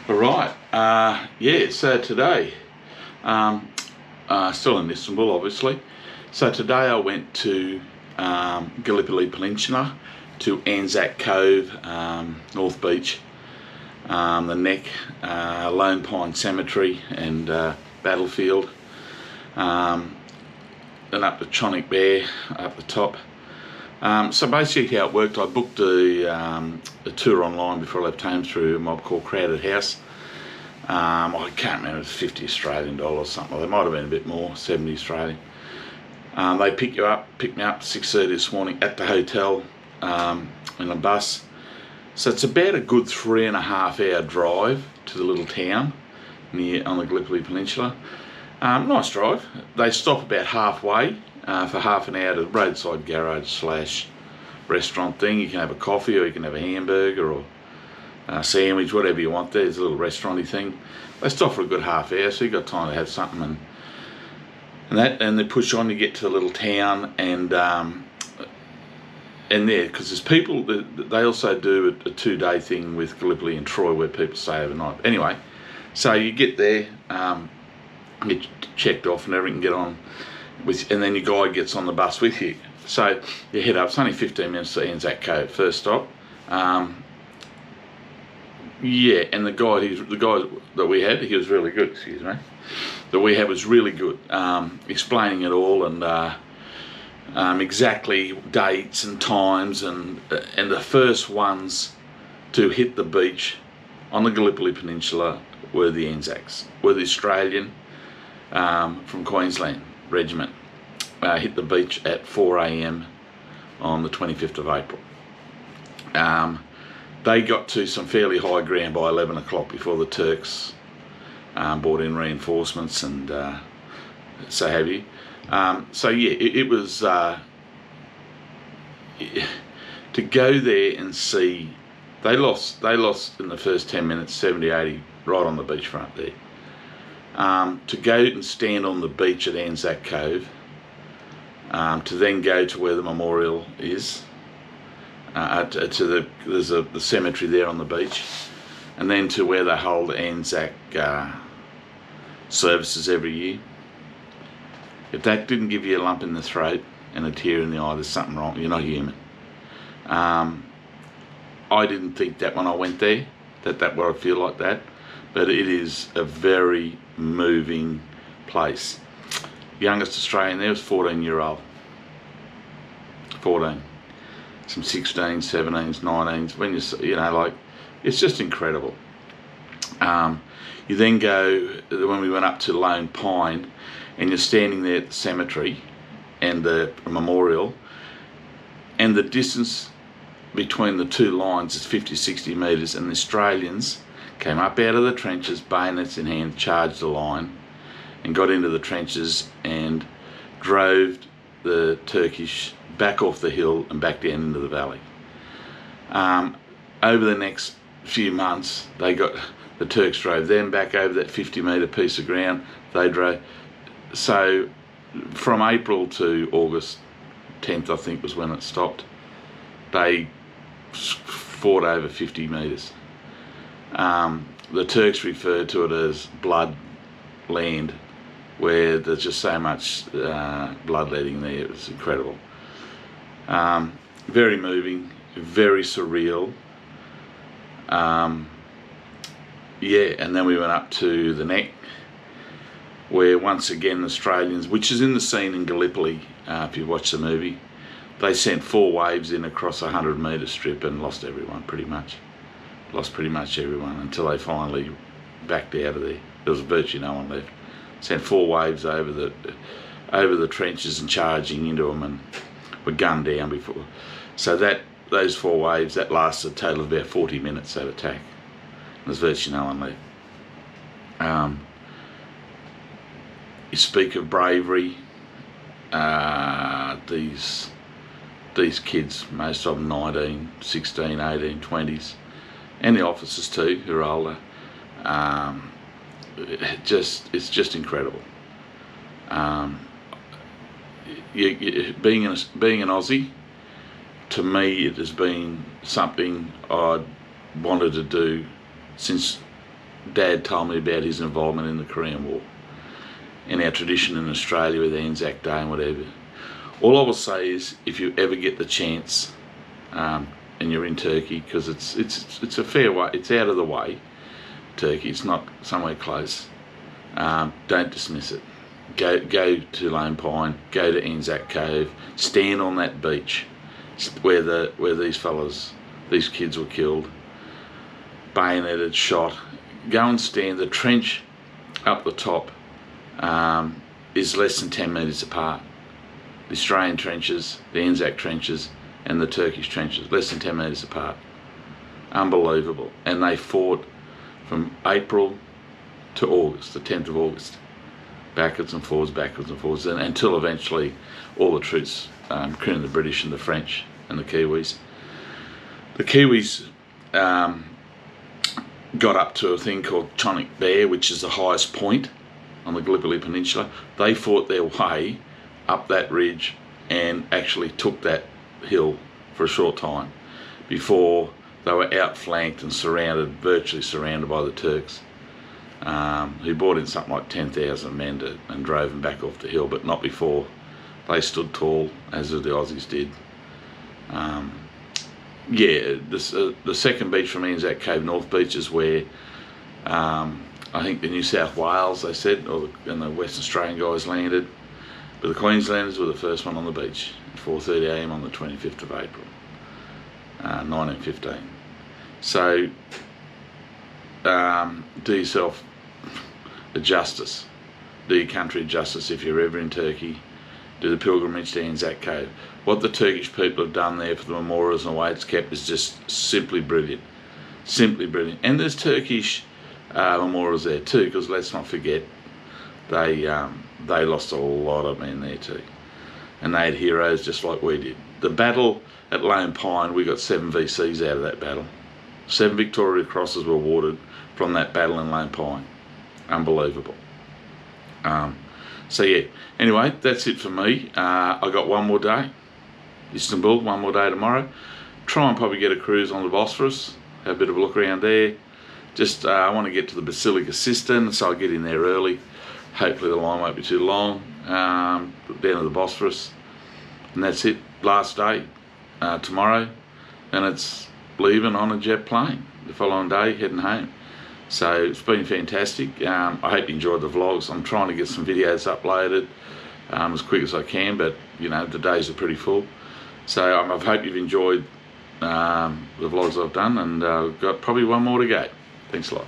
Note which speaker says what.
Speaker 1: All right. Yeah. So today, still in Istanbul, obviously. So today I went to Gallipoli Peninsula, to Anzac Cove, North Beach, the Neck, Lone Pine Cemetery, and Battlefield. Then up to Chonic Bear, up the top. So basically how it worked, I booked a tour online before I left home through a mob called Crowded House. I can't remember, it was 50 Australian dollars something. They might have been a bit more, 70 Australian. They picked me up 6:30 this morning at the hotel in a bus. So it's about a good 3.5 hour drive to the little town on the Gallipoli Peninsula. Nice drive. They stop about halfway for half an hour to the roadside garage / restaurant thing. You can have a coffee, or you can have a hamburger or a sandwich, whatever you want. There's a little restauranty thing. They stop for a good half hour, so you've got time to have something and they push on. You get to the little town and there, because there's people, they also do a 2-day thing with Gallipoli and Troy where people stay overnight. Anyway, so you get there, get checked off and everything, get on with, and then your guide gets on the bus with you. So you head up. It's only 15 minutes to Anzac Cove, first stop. Yeah, and the guy that we had, he was really good. Excuse me. That we had was really good, explaining it all and exactly dates and times, and the first ones to hit the beach on the Gallipoli Peninsula were the Anzacs, were the Australian from Queensland regiment. Hit the beach at 4 a.m. on the 25th of April. They got to some fairly high ground by 11 o'clock before the Turks brought in reinforcements and so have you. So yeah, it was to go there and see. They lost in the first 10 minutes, 70-80, right on the beachfront there. To go and stand on the beach at Anzac Cove, to then go to where the memorial is, there's the cemetery there on the beach, and then to where they hold Anzac services every year. If that didn't give you a lump in the throat and a tear in the eye, there's something wrong. You're not human. I didn't think that when I went there, that would feel like that, but it is a very moving place. Youngest Australian there was 14-year-old. 14. Some 16s, 17s, 19s. When you know, like, it's just incredible. You then go, when we went up to Lone Pine, and you're standing there at the cemetery and the memorial, and the distance between the two lines is 50-60 metres, and the Australians came up out of the trenches, bayonets in hand, charged the line and got into the trenches and drove the Turkish back off the hill and back down into the valley. Over the next few months, the Turks drove them back over that 50-metre piece of ground. They drove. So from April to August 10th, I think, was when it stopped. They fought over 50 metres. The Turks referred to it as blood land, where there's just so much bloodletting there. It was incredible. Very moving, very surreal. Yeah, and then we went up to the Neck, where once again the Australians, which is in the scene in Gallipoli, if you watch the movie, they sent 4 waves in across a 100-metre strip and lost everyone pretty much. Lost pretty much everyone until they finally backed out of there. There was virtually no one left. Sent 4 waves over the trenches and charging into them, and were gunned down before. So those 4 waves, that lasted a total of about 40 minutes, that attack. There's virtually no one left. You speak of bravery. These kids, most of them 19, 16, 18, 20s, and the officers too, who are older. It's just incredible. Being an Aussie, to me, it has been something I'd wanted to do since Dad told me about his involvement in the Korean War, in our tradition in Australia with Anzac Day and whatever. All I will say is, if you ever get the chance, and you're in Turkey, because it's a fair way, it's out of the way, Turkey, it's not somewhere close. Don't dismiss it. Go to Lone Pine, go to Anzac Cove, stand on that beach where these fellas, these kids were killed, bayoneted, shot. Go and stand. The trench up the top is less than 10 metres apart. The Australian trenches, the Anzac trenches, and the Turkish trenches, less than 10 metres apart. Unbelievable. And they fought from April to August, the 10th of August, backwards and forwards, and until eventually all the troops, including the British and the French and the Kiwis. The Kiwis got up to a thing called Chonic Bear, which is the highest point on the Gallipoli Peninsula. They fought their way up that ridge and actually took that hill for a short time before they were outflanked and surrounded, virtually surrounded by the Turks, who brought in something like 10,000 men and drove them back off the hill, but not before they stood tall, as the Aussies did. Yeah, the second beach from Anzac Cove, North Beach, is where I think the New South Wales, they said, and the West Australian guys landed, but the Queenslanders were the first one on the beach at 4:30 a.m. on the 25th of April, 1915. So do yourself a justice, do your country a justice if you're ever in Turkey. Do the pilgrimage to Anzac Cove. What the Turkish people have done there for the memorials and the way it's kept is just simply brilliant. Simply brilliant. And there's Turkish memorials there too, because let's not forget, they lost a lot of men there too. And they had heroes just like we did. The battle at Lone Pine, we got 7 VCs out of that battle. 7 Victoria Crosses were awarded from that battle in Lone Pine. Unbelievable. So yeah, anyway, that's it for me. I got one more day, Istanbul, one more day tomorrow. Try and probably get a cruise on the Bosphorus, have a bit of a look around there. Just I want to get to the Basilica Cistern, so I'll get in there early. Hopefully the line won't be too long, down to the Bosphorus. And that's it, last day, tomorrow. And it's leaving on a jet plane the following day, heading home. So it's been fantastic. I hope you enjoyed the vlogs. I'm trying to get some videos uploaded as quick as I can, but you know, the days are pretty full. So I hope you've enjoyed the vlogs I've done, and I've got probably one more to go. Thanks a lot.